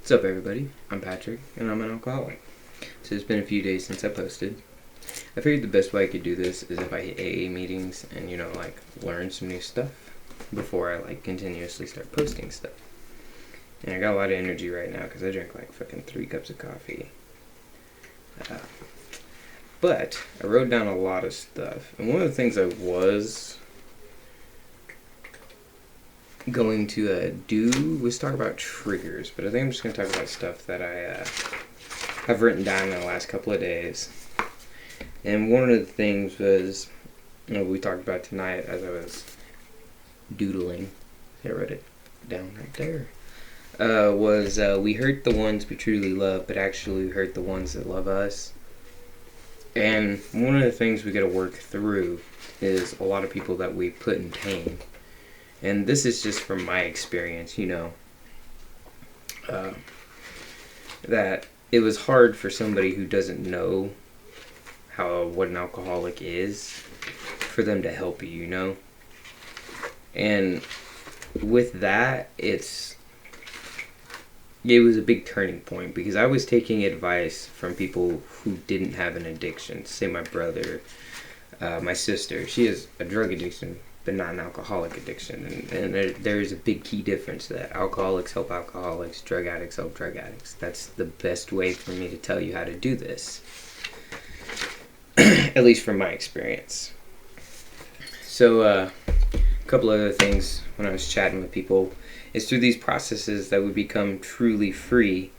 What's up, everybody? I'm Patrick, and I'm an alcoholic. So it's been a few days since I posted. I figured the best way I could do this is if I hit AA meetings and, learn some new stuff before I, continuously start posting stuff. And I got a lot of energy right now because I drank, fucking 3 cups of coffee. But I wrote down a lot of stuff. And one of the things I was going to do was talk about triggers, but I think I'm just going to talk about stuff that I have written down in the last couple of days. And one of the things was, we talked about tonight as I was doodling. I wrote it down right there. We hurt the ones we truly love, but actually hurt the ones that love us. And one of the things we got to work through is a lot of people that we put in pain. And this is just from my experience, that it was hard for somebody who doesn't know what an alcoholic is for them to help you, And with that, it was a big turning point because I was taking advice from people who didn't have an addiction. Say my brother, my sister, she has a drug addiction, but not an alcoholic addiction. And there is a big key difference that alcoholics help alcoholics, drug addicts help drug addicts. That's the best way for me to tell you how to do this. At least from my experience. So, a couple other things when I was chatting with people is through these processes that we become truly free.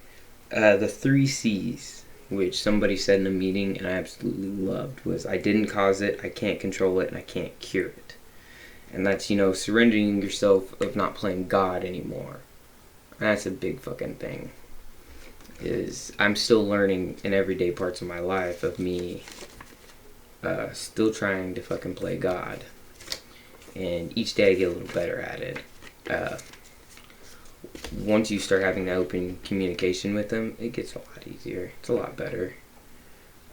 The 3 C's, which somebody said in a meeting and I absolutely loved, was I didn't cause it, I can't control it, and I can't cure it. And that's, surrendering yourself of not playing God anymore. And that's a big fucking thing. I'm still learning in everyday parts of my life of me still trying to fucking play God. And each day I get a little better at it. Once you start having that open communication with them, it gets a lot easier. It's a lot better.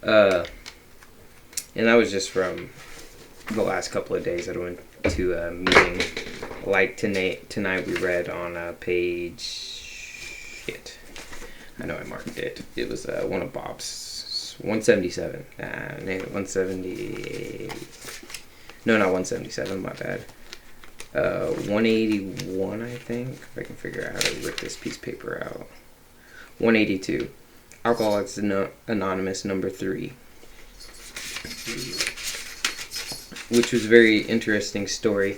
And that was just from the last couple of days that I went to a meeting. Like tonight we read on page... Shit. I know I marked it. It was one of Bob's. 177. 170... No, not 177, my bad. 181, I think. If I can figure out how to rip this piece of paper out. 182. Alcoholics Anonymous number 3. Which was a very interesting story.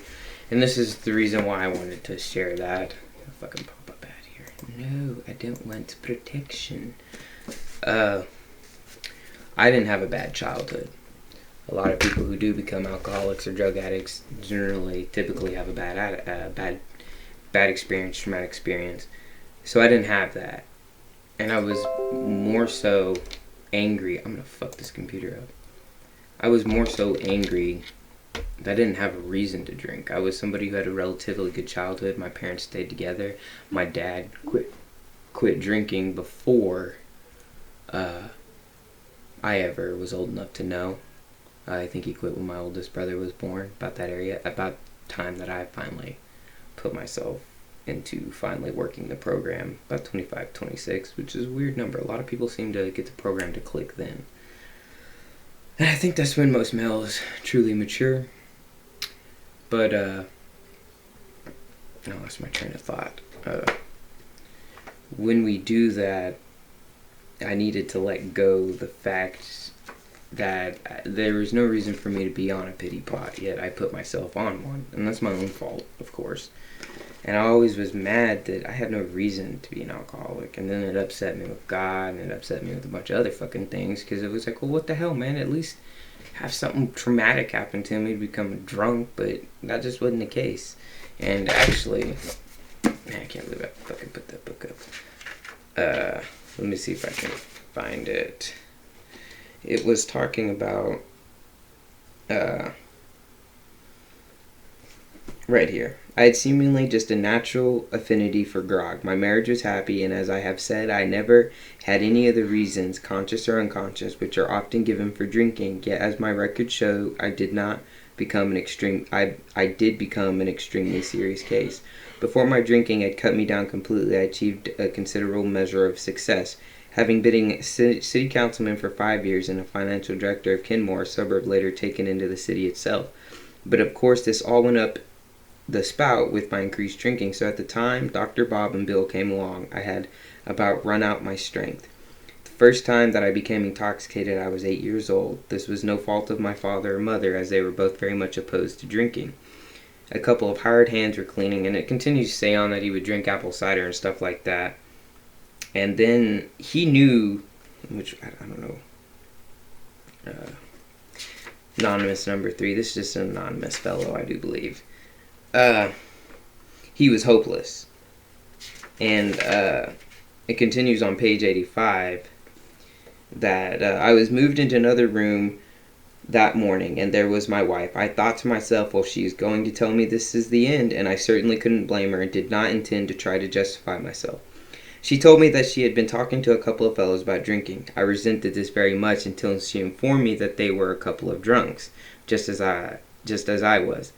And this is the reason why I wanted to share that. I'll fucking pop up out here. No, I don't want protection. I didn't have a bad childhood. A lot of people who do become alcoholics or drug addicts typically have a bad experience, traumatic experience. So I didn't have that. And I was more so angry. I'm gonna fuck this computer up. I was more so angry that I didn't have a reason to drink. I was somebody who had a relatively good childhood. My parents stayed together. My dad quit drinking before I ever was old enough to know. I think he quit when my oldest brother was born, about the time that I finally put myself into finally working the program, about 25, 26, which is a weird number. A lot of people seem to get the program to click then. And I think that's when most males truly mature. But, I lost my train of thought. When we do that, I needed to let go the fact that there was no reason for me to be on a pity pot, yet I put myself on one. And that's my own fault, of course. And I always was mad that I had no reason to be an alcoholic. And then it upset me with God, and it upset me with a bunch of other fucking things, because it was like, well, what the hell, man? At least have something traumatic happen to me to become drunk, but that just wasn't the case. And actually, man, I can't believe I fucking put that book up. Let me see if I can find it. It was talking about, right here. I had seemingly just a natural affinity for grog. My marriage was happy, and as I have said, I never had any of the reasons, conscious or unconscious, which are often given for drinking. Yet, as my records show, I did not I did become an extremely serious case. Before my drinking had cut me down completely, I achieved a considerable measure of success. Having been a city councilman for 5 years and a financial director of Kenmore, a suburb later taken into the city itself. But of course, this all went up the spout with my increased drinking. So at the time Dr. Bob and Bill came along, I had about run out my strength. The first time that I became intoxicated, I was 8 years old. This was no fault of my father or mother, as they were both very much opposed to drinking. A couple of hired hands were cleaning, and it continues to say on that he would drink apple cider and stuff like that. And then he knew, which I don't know, anonymous number 3. This is just an anonymous fellow, I do believe. He was hopeless. And it continues on page 85 that I was moved into another room that morning, and there was my wife. I thought to myself, well, she is going to tell me this is the end, and I certainly couldn't blame her and did not intend to try to justify myself. She told me that she had been talking to a couple of fellows about drinking. I resented this very much until she informed me that they were a couple of drunks, just as I was.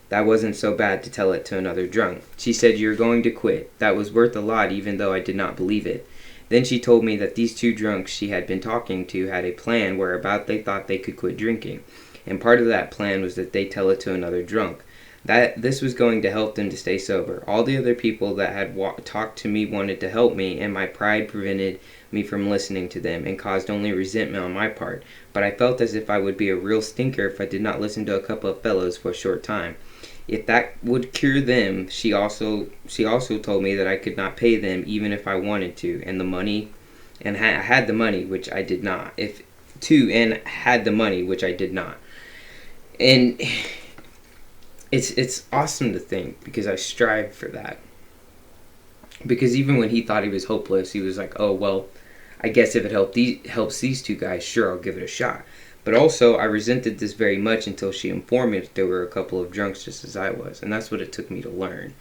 That wasn't so bad to tell it to another drunk. She said, "You're going to quit." That was worth a lot, even though I did not believe it. Then she told me that these two drunks she had been talking to had a plan whereabout they thought they could quit drinking. And part of that plan was that they tell it to another drunk. That this was going to help them to stay sober. All the other people that had talked to me wanted to help me, and my pride prevented me from listening to them and caused only resentment on my part. But I felt as if I would be a real stinker if I did not listen to a couple of fellows for a short time. If that would cure them, she also told me that I could not pay them even if I wanted to, and the money, and I had the money, which I did not. Had the money, which I did not. And it's awesome to think, because I strive for that. Because even when he thought he was hopeless, he was like, "Oh well, I guess if it helps these two guys, sure, I'll give it a shot." But also, I resented this very much until she informed me that there were a couple of drunks just as I was. And that's what it took me to learn,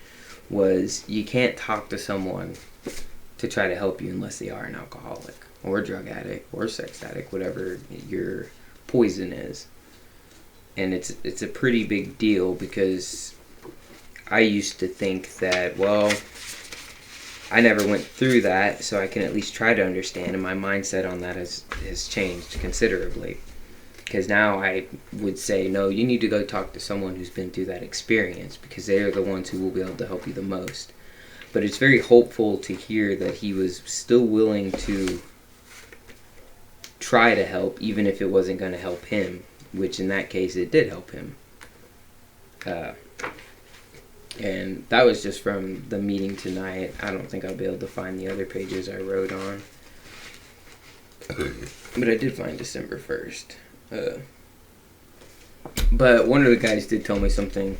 was you can't talk to someone to try to help you unless they are an alcoholic or a drug addict or a sex addict, whatever your poison is. And it's a pretty big deal, because I used to think that, well, I never went through that, so I can at least try to understand, and my mindset on that has changed considerably. Because now I would say, no, you need to go talk to someone who's been through that experience, because they are the ones who will be able to help you the most. But it's very hopeful to hear that he was still willing to try to help, even if it wasn't going to help him, which in that case it did help him. And that was just from the meeting tonight. I don't think I'll be able to find the other pages I wrote on. But I did find December 1st. But one of the guys did tell me something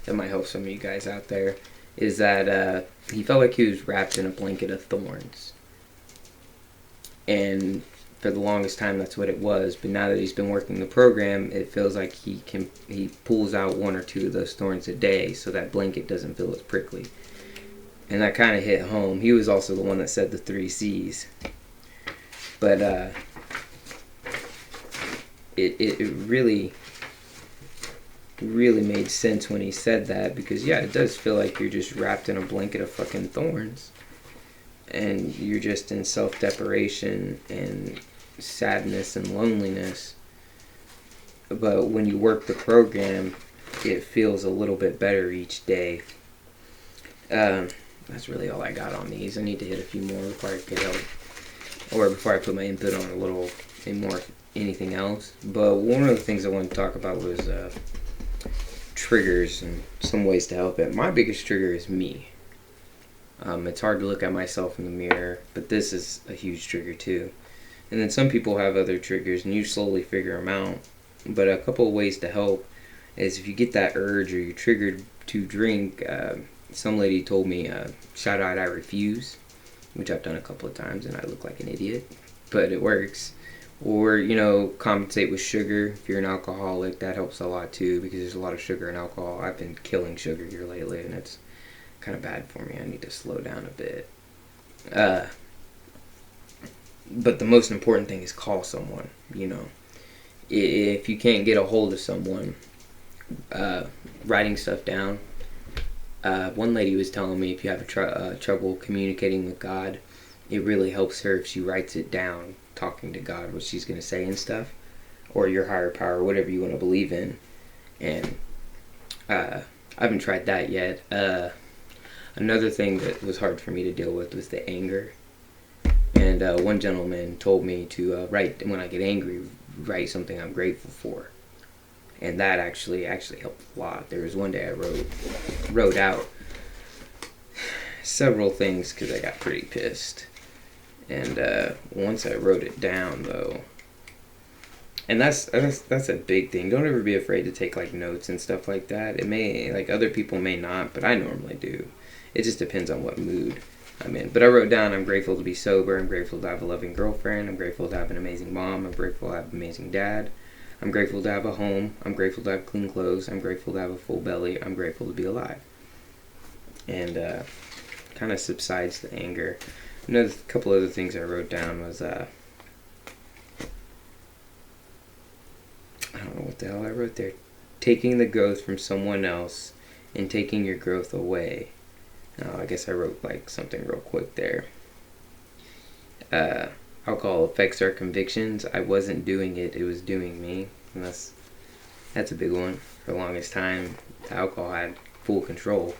that might help some of you guys out there, is that he felt like he was wrapped in a blanket of thorns. And for the longest time that's what it was, but now that he's been working the program, it feels like he pulls out 1 or 2 of those thorns a day, so that blanket doesn't feel as prickly. And that kind of hit home. He was also the one that said the 3 C's. But it really made sense when he said that, because yeah, it does feel like you're just wrapped in a blanket of fucking thorns, and you're just in self-deprivation and sadness and loneliness. But when you work the program, it feels a little bit better each day. That's really all I got on these. I need to hit a few more before I get out, or before I put my input on a little more anything else. But one of the things I wanted to talk about was triggers and some ways to help it. My biggest trigger is me. It's hard to look at myself in the mirror, but this is a huge trigger too. And then some people have other triggers, and you slowly figure them out. But a couple of ways to help is, if you get that urge or you're triggered to drink, some lady told me, shout out I refuse, which I've done a couple of times and I look like an idiot, but it works. Or, compensate with sugar. If you're an alcoholic, that helps a lot too, because there's a lot of sugar in alcohol. I've been killing sugar here lately, and it's kind of bad for me. I need to slow down a bit. But the most important thing is call someone, If you can't get a hold of someone, writing stuff down. One lady was telling me if you have trouble communicating with God, it really helps her if she writes it down, talking to God, what she's going to say and stuff, or your higher power, whatever you want to believe in. And I haven't tried that yet. Another thing that was hard for me to deal with was the anger. And one gentleman told me to write, when I get angry, write something I'm grateful for. And that actually helped a lot. There was one day I wrote out several things because I got pretty pissed. And once I wrote it down, though, and that's a big thing. Don't ever be afraid to take like notes and stuff like that. It may, like, other people may not, but I normally do. It just depends on what mood I'm in. But I wrote down, I'm grateful to be sober. I'm grateful to have a loving girlfriend. I'm grateful to have an amazing mom. I'm grateful to have an amazing dad. I'm grateful to have a home. I'm grateful to have clean clothes. I'm grateful to have a full belly. I'm grateful to be alive. And kind of subsides the anger. Another couple other things I wrote down was I don't know what the hell I wrote there. Taking the growth from someone else and taking your growth away. I guess I wrote like something real quick there. Alcohol affects our convictions. I wasn't doing it, it was doing me. And that's a big one. For the longest time, alcohol had full control.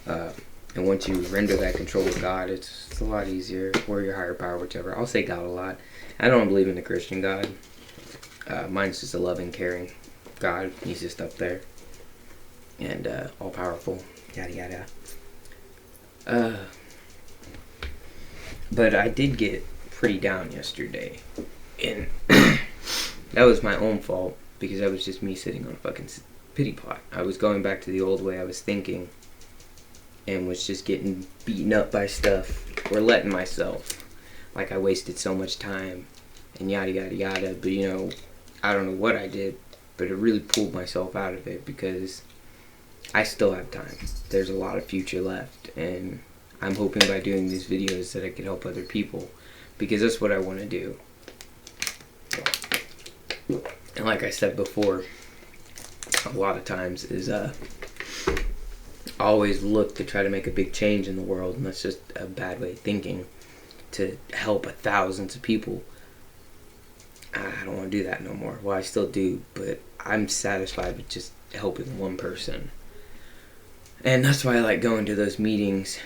And once you render that control to God, it's a lot easier. Or your higher power, whichever. I'll say God a lot. I don't believe in the Christian God. Mine's just a loving, caring God. He's just up there. And all-powerful. Yada, yada. But I did get pretty down yesterday. And that was my own fault. Because that was just me sitting on a fucking pity pot. I was going back to the old way I was thinking. And was just getting beaten up by stuff. Or letting myself. Like I wasted so much time. And yada, yada, yada. But you know, I don't know what I did. But it really pulled myself out of it. Because I still have time. There's a lot of future left. And I'm hoping by doing these videos that I can help other people. Because that's what I want to do. And like I said before, a lot of times is I always look to try to make a big change in the world. And that's just a bad way of thinking. To help thousands of people. I don't want to do that no more. Well, I still do. But I'm satisfied with just helping one person. And that's why I like going to those meetings.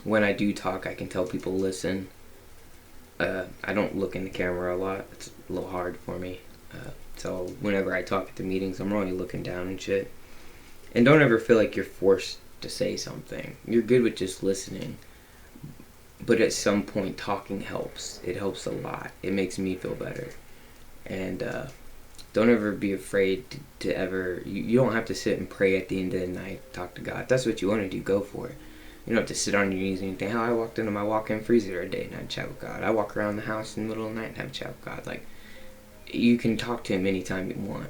When I do talk, I can tell people listen. I don't look in the camera a lot. It's a little hard for me. So whenever I talk at the meetings, I'm only looking down and shit. And don't ever feel like you're forced to say something. You're good with just listening. But at some point, talking helps. It helps a lot. It makes me feel better. And don't ever be afraid to ever... You don't have to sit and pray at the end of the night, talk to God. If that's what you want to do, go for it. You don't have to sit on your knees and think, hell, I walked into my walk-in freezer a day and had a chat with God. I walk around the house in the middle of the night and have a chat with God. Like, you can talk to him anytime you want.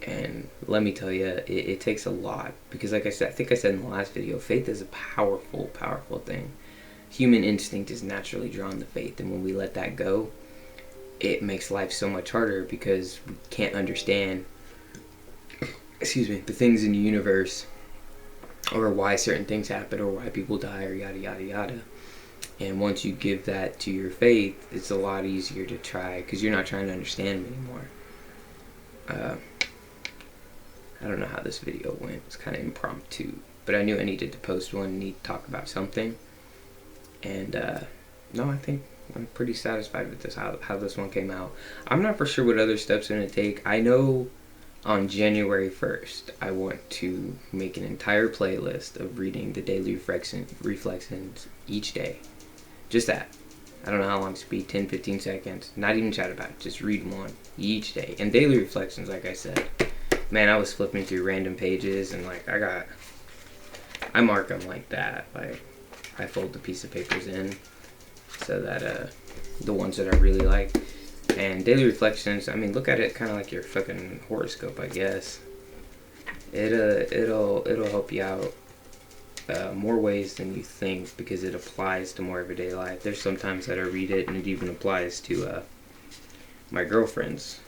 And let me tell you, it takes a lot. Because like I said, I think I said in the last video, faith is a powerful, powerful thing. Human instinct is naturally drawn to faith. And when we let that go, it makes life so much harder because we can't understand, the things in the universe. Or why certain things happen, or why people die, or yada, yada, yada. And once you give that to your faith, it's a lot easier to try, because you're not trying to understand them anymore. I don't know how this video went. It's kind of impromptu. But I knew I needed to post one, need to talk about something. And, no, I think I'm pretty satisfied with this, how this one came out. I'm not for sure what other steps I'm going to take. I know... On January 1st, I want to make an entire playlist of reading the daily reflections each day. Just that. I don't know how long it's be, 10, 15 seconds. Not even chat about it. Just read one each day. And daily reflections, like I said. Man, I was flipping through random pages and like I mark them like that. Like I fold the piece of papers in so that the ones that I really like. And daily reflections, I mean, look at it kind of like your fucking horoscope, I guess. It'll help you out more ways than you think because it applies to more everyday life. There's sometimes that I read it and it even applies to my girlfriend's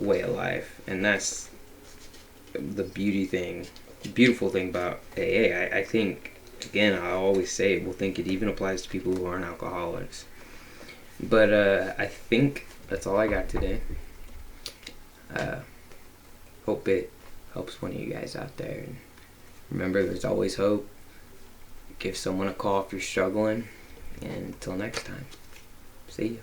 way of life, and that's the beautiful thing about AA. I think, again, I always say it, think it even applies to people who aren't alcoholics. But I think that's all I got today. Hope it helps one of you guys out there. And remember, there's always hope. Give someone a call if you're struggling. And until next time, see ya.